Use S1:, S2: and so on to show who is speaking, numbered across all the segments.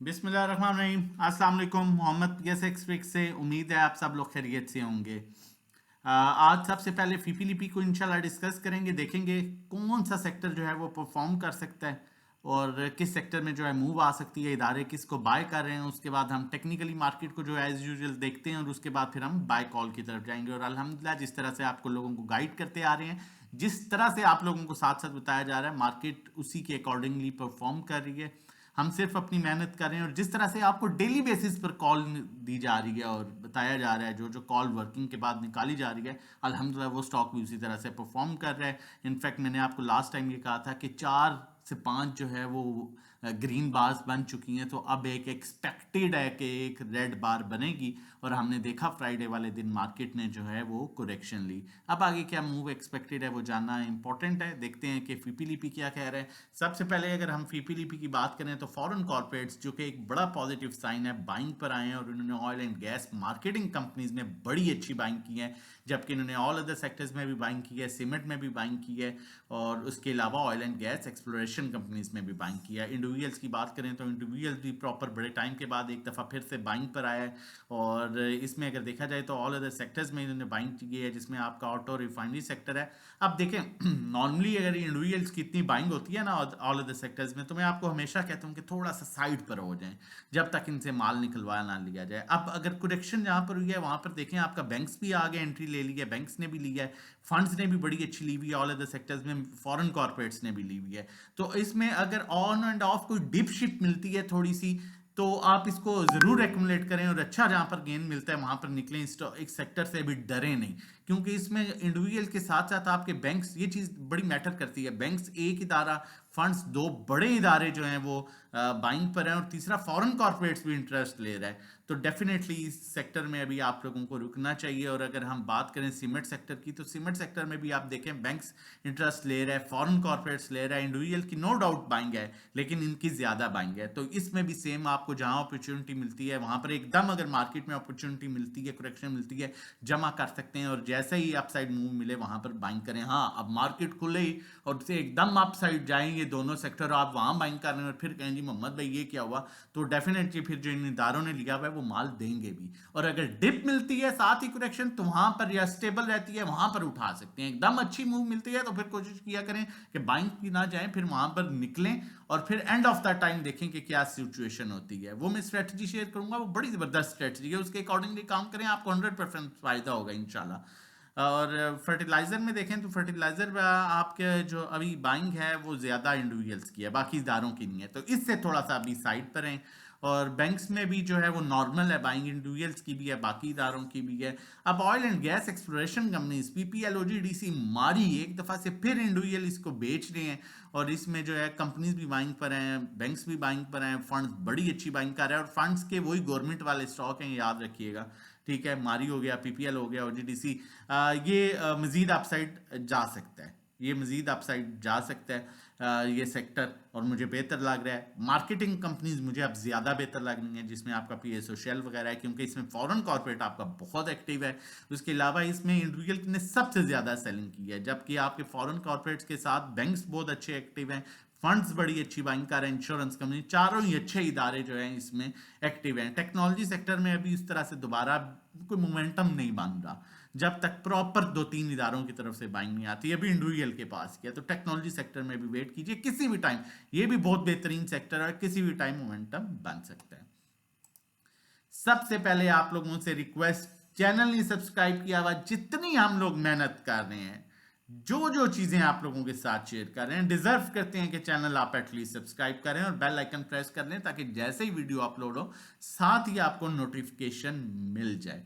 S1: बिस्मिल्लाहिर्रहमानिर्रहीम। अस्सलाम वालेकुम। मोहम्मद यस एक्सपेक्ट से उम्मीद है आप सब लोग खैरियत से होंगे। आज सबसे पहले फीपीलीपी को इंशाल्लाह डिस्कस करेंगे, देखेंगे कौन सा सेक्टर जो है वो परफॉर्म कर सकता है और किस सेक्टर में जो है मूव आ सकती है, इदारे किसको बाय कर रहे हैं। उसके बाद हम टेक्निकली मार्केट को जो है एज यूजुअल देखते हैं और उसके बाद फिर हम बाय कॉल की तरफ जाएंगे। और अल्हम्दुलिल्लाह जिस तरह से आपको लोगों को गाइड करते आ रहे हैं, जिस तरह से आप लोगों को साथ साथ बताया जा रहा है, मार्केट उसी के अकॉर्डिंगली परफॉर्म कर रही है। हम सिर्फ अपनी मेहनत कर रहे हैं और जिस तरह से आपको डेली बेसिस पर कॉल दी जा रही है और बताया जा रहा है, जो जो कॉल वर्किंग के बाद निकाली जा रही है, अल्हम्दुलिल्लाह वो स्टॉक भी उसी तरह से परफॉर्म कर रहा है। इनफैक्ट मैंने आपको लास्ट टाइम ये कहा था कि 4 से 5 जो है वो ग्रीन बार्स बन चुकी हैं, तो अब एक एक्सपेक्टेड है कि एक रेड बार बनेगी। और हमने देखा फ्राइडे वाले दिन मार्केट ने जो है वो करेक्शन ली। अब आगे क्या मूव एक्सपेक्टेड है वो जानना इंपॉर्टेंट है। देखते हैं कि फीपीलीपी क्या कह रहा है। सबसे पहले अगर हम फीपीलीपी की बात करें तो फॉरेन कॉर्पोरेट्स, जो कि एक बड़ा पॉजिटिव साइन है, बाइंग पर आए हैं और उन्होंने oil and gas marketing companies में बड़ी अच्छी बाइंग की है, जबकि इन्होंने ऑल अदर सेक्टर्स में भी बाइंग की है, सीमेंट में भी बाइंग की है और उसके अलावा oil and gas exploration companies में भी बाइंग किया है। इंडिविजुअल्स की बात करें तो इंडिविजुअल्स भी प्रॉपर बड़े टाइम के बाद एक दफ़ा फिर से बाइंग पर आया है। और इसमें अगर देखा जाए तो ऑल अदर सेक्टर्स में इन्होंने बाइंग की है, जिसमें आपका ऑटो रिफाइनरी सेक्टर है। अब देखें नॉर्मली अगर इंडिविजुअल्स की इतनी बाइंग होती है ना ऑल अदर सेक्टर्स में, तो मैं आपको हमेशा कहता हूँ कि थोड़ा सा साइड पर हो जाएं जब तक इनसे माल निकलवा ना लिया जाए। अब अगर करेक्शन जहाँ पर हुई है वहाँ पर देखें, आपका बैंक्स भी आगे एंट्री ले ली है, बैंक्स ने भी लिया है, फंड्स ने भी बड़ी अच्छी ली हुई है, ऑल अदर सेक्टर्स में फॉरेन कॉर्पोरेट्स ने भी ली हुई है। तो इसमें अगर ऑन एंड ऑफ कोई डिप शिप मिलती है थोड़ी सी, तो आप इसको जरूर एक्यूमुलेट करें और अच्छा जहां पर गेन मिलता है वहां पर निकलें। एक सेक्टर से भी डरे नहीं, क्योंकि इसमें इंडिविजुअल के साथ साथ आपके बैंक्स, ये चीज बड़ी मैटर करती है। बैंक्स एक इदारा, फंड्स दो बड़े इदारे जो हैं वो बाइंग पर हैं और तीसरा फॉरेन कॉर्पोरेट्स भी इंटरेस्ट ले रहा है। तो डेफिनेटली इस सेक्टर में अभी आप लोगों को रुकना चाहिए। और अगर हम बात करें सीमेंट सेक्टर की, तो सीमेंट सेक्टर में भी आप देखें बैंक्स इंटरेस्ट ले रहा है, फॉरेन कॉर्पोरेट्स ले रहा है, इंडिविजुअल की नो डाउट बाइंग है, लेकिन इनकी ज्यादा बाइंग है। तो इसमें भी सेम आपको जहां अपॉर्चुनिटी मिलती है वहां पर एकदम, अगर मार्केट में अपॉर्चुनिटी मिलती है, करेक्शन मिलती है, जमा कर सकते हैं और जैसे ही अपसाइड मूव मिले वहां पर बाइंग करें। हाँ, अब मार्केट खुले ही और से एकदम अपसाइड जाएंगे दोनों सेक्टर, आप वहां बाइंग कर रहे हैं और फिर कहें जी मोहम्मद भाई ये क्या हुआ, तो डेफिनेटली फिर जो इन इदारों ने लिया हुआ है वो माल देंगे भी। और अगर डिप मिलती है साथ ही करेक्शन, तो वहां पर या स्टेबल रहती है वहां पर उठा सकते हैं। एकदम अच्छी मूव मिलती है तो फिर कोशिश किया करें कि बाइंग की ना जाए, फिर वहां पर निकलें और फिर एंड ऑफ द टाइम देखें कि क्या सिचुएशन होती है। वो मैं स्ट्रेटजी शेयर करूंगा, वो बड़ी जबरदस्त स्ट्रेटजी है, उसके अकॉर्डिंगली काम करें, आपको 100% फायदा होगा इंशाल्लाह। और फर्टिलाइजर में देखें तो फर्टिलाइजर आपके जो अभी बाइंग है वो ज्यादा इंडिविजुअल्स की है, बाकी इदारों की नहीं है, तो इससे थोड़ा सा अभी साइड पर हैं। और बैंक्स में भी जो है वो नॉर्मल है, बाइंग इंडिविजुअल्स की भी है, बाकी इदारों की भी है। अब oil and gas exploration companies PPL OGDC मारी एक दफा से फिर इंडिविजुअल इसको बेच रहे हैं और इसमें जो है कंपनीज भी बाइंग पर हैं, बैंक्स भी बाइंग पर हैं, फंड्स बड़ी अच्छी बाइंग कर रहे हैं और फंड्स के वही गवर्नमेंट वाले स्टॉक हैं, याद रखिएगा। ठीक है, मारी हो गया, पीपीएल हो गया, ओजीडीसी, ये मजीद अपसाइड जा सकता है, ये मजीद अपसाइड जा सकता है ये सेक्टर, और मुझे बेहतर लग रहा है। मार्केटिंग कंपनीज मुझे अब ज्यादा बेहतर लग रही हैं, जिसमें आपका पीएसओ शेल वगैरह है, क्योंकि इसमें फॉरेन कॉर्पोरेट आपका बहुत एक्टिव है। उसके अलावा इसमें इंडिविजुअल ने सबसे ज्यादा सेलिंग की है, जबकि आपके फॉरेन कॉर्पोरेट्स के साथ बैंक्स बहुत अच्छे एक्टिव हैं, फंड्स बड़ी अच्छी बाइंग कर रहे हैं, इंश्योरेंस कंपनी, चारों ही अच्छे इदारे जो हैं इसमें एक्टिव हैं। टेक्नोलॉजी सेक्टर में अभी इस तरह से दोबारा कोई मोमेंटम नहीं बन रहा जब तक प्रॉपर 2-3 इदारों की तरफ से बाइंग नहीं आती। अभी इंडिविजुअल के पास किया, तो टेक्नोलॉजी सेक्टर में भी वेट कीजिए, किसी भी टाइम ये भी बहुत बेहतरीन सेक्टर है, किसी भी टाइम मोमेंटम बन सकता है। सबसे पहले आप लोगों से रिक्वेस्ट, चैनल नहीं सब्सक्राइब किया हुआ, जितनी हम लोग मेहनत कर रहे हैं, जो जो चीजें आप लोगों के साथ शेयर कर रहे हैं, डिजर्व करते हैं कि चैनल आप एटलीस्ट सब्सक्राइब करें और बेल आइकन प्रेस कर लें, ताकि जैसे ही वीडियो अपलोड हो साथ ही आपको नोटिफिकेशन मिल जाए।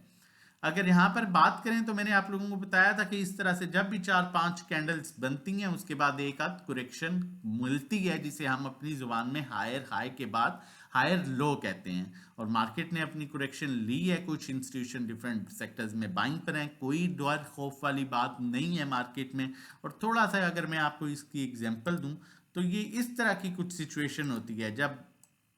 S1: अगर यहां पर बात करें तो मैंने आप लोगों को बताया था कि इस तरह से जब भी 4-5 कैंडल्स बनती हैं उसके बाद एक आध करेक्शन मिलती है, जिसे हम अपनी जुबान में हायर हाई के बाद हायर लो कहते हैं। और मार्केट ने अपनी करेक्शन ली है, कुछ इंस्टीट्यूशन डिफरेंट सेक्टर्स में बाइंग पर हैं, कोई डर खौफ वाली बात नहीं है मार्केट में। और थोड़ा सा अगर मैं आपको इसकी एग्जांपल दूं, तो ये इस तरह की कुछ सिचुएशन होती है, जब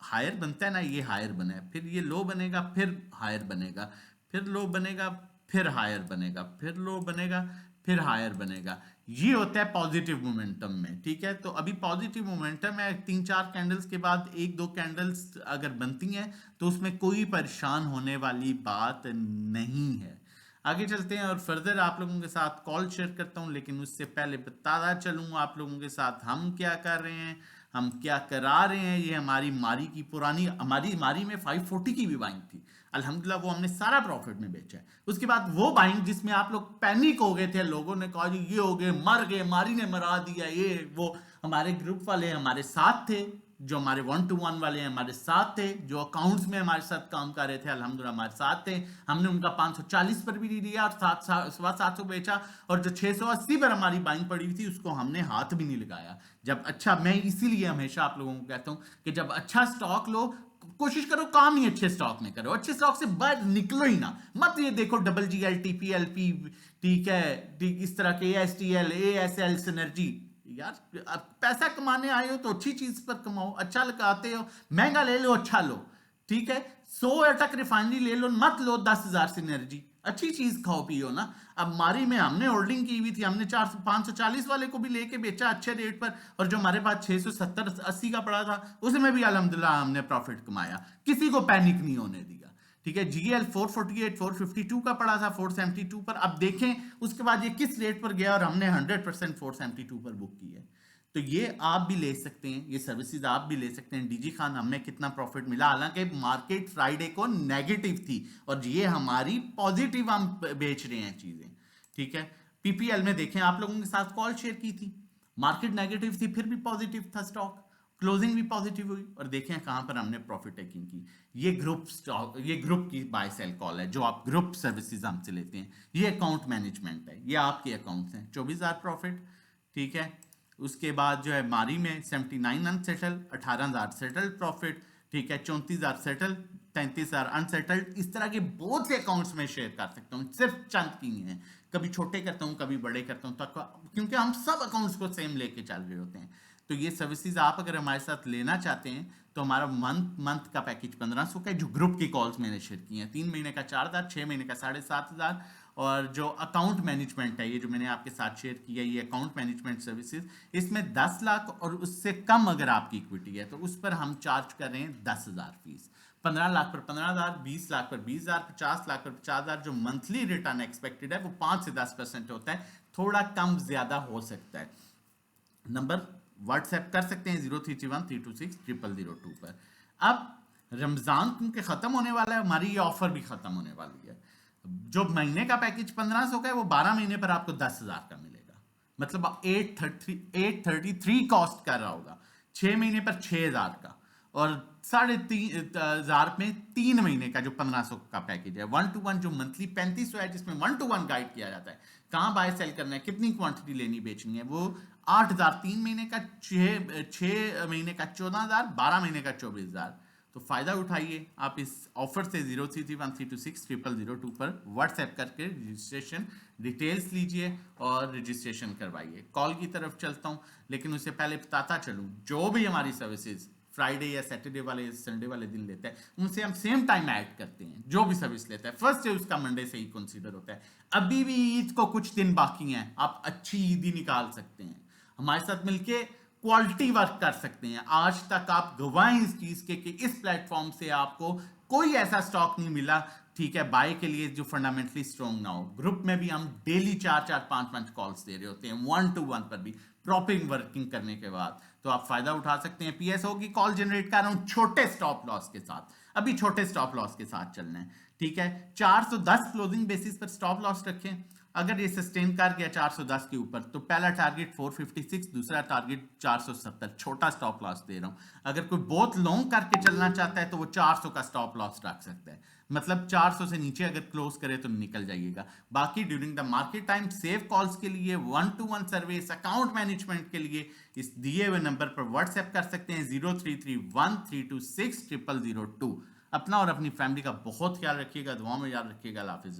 S1: हायर बनता है ना, ये हायर बना है, फिर ये लो बनेगा, फिर हायर बनेगा, फिर लो बनेगा, फिर हायर बनेगा, फिर लो बनेगा, फिर हायर बनेगा। ये होता है पॉजिटिव मोमेंटम में, ठीक है। तो अभी पॉजिटिव मोमेंटम है, 3-4 कैंडल्स के बाद 1-2 कैंडल्स अगर बनती हैं तो उसमें कोई परेशान होने वाली बात नहीं है। आगे चलते हैं और फर्दर आप लोगों के साथ कॉल शेयर करता हूं, लेकिन उससे पहले बताता चलूँ आप लोगों के साथ हम क्या कर रहे हैं, हम क्या करा रहे हैं। ये हमारी मारी की पुरानी, हमारी मारी में 540 की भी बाइंग थी, अल्हम्दुलिल्लाह वो हमने सारा प्रॉफिट में बेचा है। उसके बाद वो बाइंग जिसमें आप लोग पैनिक हो गए थे, लोगों ने कहा जी ये हो गए, मर गए, मारी ने मरा दिया, ये वो, हमारे ग्रुप वाले हमारे साथ थे, जो हमारे 1-to-1 वाले हैं हमारे साथ थे, जो अकाउंट्स में हमारे साथ काम कर रहे थे अल्हम्दुलिल्लाह हमारे साथ थे। हमने उनका 540 पर भी नहीं दिया और 700 बेचा, और जो 680 पर हमारी बाइंग पड़ी हुई थी उसको हमने हाथ भी नहीं लगाया। जब अच्छा, मैं इसीलिए हमेशा आप लोगों को कहता हूँ कि जब अच्छा स्टॉक लो, कोशिश करो काम ही अच्छे स्टॉक में करो, अच्छे स्टॉक से बाहर निकलो ही ना, मत ये देखो WGL TPLP, ठीक है, इस तरह के ASTL ASL सिनर्जी। यार अब पैसा कमाने आए हो तो अच्छी चीज पर कमाओ, अच्छा लगाते हो, महंगा ले लो, अच्छा लो, ठीक है। 100 अटक रिफाइनरी ले लो, मत लो 10,000 सिनर्जी, अच्छी चीज खाओ पियो ना। अब मारी में हमने होल्डिंग की हुई थी, हमने 540 वाले को भी लेके बेचा अच्छे रेट पर, और जो हमारे पास 670-80 का पड़ा था उसमें भी अल्हम्दुलिल्लाह हमने प्रॉफिट कमाया, किसी को पैनिक नहीं होने दिया, ठीक है। GL 448 452 का पड़ा था 472 पर, अब देखें उसके बाद ये किस रेट पर गया और हमने 100% 472 पर बुक की है। तो ये आप भी ले सकते हैं, ये सर्विसेज आप भी ले सकते हैं। डीजी खान हमें कितना प्रॉफिट मिला, हालांकि मार्केट फ्राइडे को नेगेटिव थी और ये हमारी पॉजिटिव हम बेच रहे हैं चीजें, ठीक है। PPL में देखें, आप लोगों के साथ कॉल शेयर की थी, मार्केट नेगेटिव थी फिर भी पॉजिटिव था स्टॉक, क्लोजिंग भी पॉजिटिव हुई, और देखें कहां पर हमने प्रॉफिट टेकिंग की। ये ग्रुप स्टॉक, ये ग्रुप की बाय सेल कॉल है जो आप ग्रुप सर्विसेज हमसे लेते हैं। ये अकाउंट मैनेजमेंट है, ये आपके अकाउंट्स हैं, 24,000 प्रॉफिट, ठीक है। उसके बाद जो है मारी में 79 अनसेटल, 18,000 सेटल्ड प्रॉफिट, ठीक है, 34,000 सेटल, 33,000 अनसेटल्ड। इस तरह के बहुत से अकाउंट्स में शेयर कर सकता हूँ, सिर्फ चंद की हैं, कभी छोटे करता हूँ कभी बड़े करता हूँ, क्योंकि हम सब अकाउंट्स को सेम लेके चल रहे होते हैं। तो ये सर्विसेज आप अगर हमारे साथ लेना चाहते हैं तो हमारा मंथ का पैकेज 1500 का है, जो ग्रुप की कॉल्स मैंने शेयर की हैं, 3 महीने का 4,000, 6 महीने का 7,500, और जो अकाउंट मैनेजमेंट है, ये जो मैंने आपके साथ शेयर किया, ये अकाउंट मैनेजमेंट सर्विसेज, इसमें 10 लाख और उससे कम अगर आपकी इक्विटी है तो उस पर हम चार्ज कर रहे हैं 10,000 फीस, 15 लाख पर 15,000, 20 लाख पर 20,000, 50 लाख पर 50,000। जो मंथली रिटर्न एक्सपेक्टेड है वो 5 से 10% होता है, थोड़ा कम ज्यादा हो सकता है। नंबर व्हाट्सएप कर सकते हैं 0331326002 पर। अब रमजान क्योंकि खत्म होने वाला है, हमारी ये ऑफर भी खत्म होने वाली है। जो महीने का पैकेज 1500 का है वो 12 महीने पर आपको 10,000 का मिलेगा, मतलब 833 कॉस्ट कर रहा होगा, 6 महीने पर 6,000 का, और 3,500 में 3 महीने का जो 1500 का पैकेज है। 1-to-1 जो मंथली 3500 है, जिसमें 1-to-1 गाइड किया जाता है, कहाँ बाय सेल करना है, कितनी क्वांटिटी लेनी बेचनी है, वो 8,000 3 महीने का, 6 महीने का 14,000, 12 महीने का 24,000। तो फायदा उठाइए आप इस ऑफर से। 0331326002 पर व्हाट्सएप करके रजिस्ट्रेशन डिटेल्स लीजिए और रजिस्ट्रेशन करवाइए। कॉल की तरफ चलता हूँ, लेकिन उससे पहले बताता चलूँ, जो भी हमारी सर्विसेज फ्राइडे या सैटरडे वाले या संडे वाले दिन लेता है उनसे हम सेम टाइम ऐड करते हैं। जो भी सर्विस लेता है फर्स्ट डे उसका मंडे से ही कंसीडर होता है। अभी भी ईद को कुछ दिन बाकी हैं, आप अच्छी ईद ही निकाल सकते हैं, हमारे साथ मिलके क्वालिटी वर्क कर सकते हैं। आज तक आप गवाह इस चीज के कि इस प्लेटफॉर्म से आपको कोई ऐसा स्टॉक नहीं मिला, ठीक है, बाय के लिए जो फंडामेंटली स्ट्रॉन्ग ना हो। ग्रुप में भी हम डेली 4-4 5-5 कॉल्स दे रहे होते हैं, 1-to-1 पर भी प्रॉपर वर्किंग करने के बाद, तो आप फायदा उठा सकते हैं। PSO की कॉल जनरेट कर रहा हूं छोटे स्टॉप लॉस के साथ, अभी छोटे स्टॉप लॉस के साथ चलना है, ठीक है। 410 क्लोजिंग बेसिस पर स्टॉप लॉस रखें, अगर ये सस्टेन कर गया 410 के ऊपर तो पहला टारगेट 456, दूसरा टारगेट 470, छोटा स्टॉप लॉस दे रहा हूं। अगर कोई बहुत लॉन्ग करके चलना चाहता है तो वो 400 का स्टॉप लॉस रख सकता है, मतलब 400 से नीचे अगर क्लोज करे तो निकल जाइएगा। बाकी during the market time save calls के लिए, 1-to-1 सर्विस, अकाउंट मैनेजमेंट के लिए इस दिए हुए नंबर पर व्हाट्सएप कर सकते हैं 0331326002। अपना और अपनी फैमिली का बहुत ख्याल रखिएगा, दुआ में याद रखिएगा। हाफिज।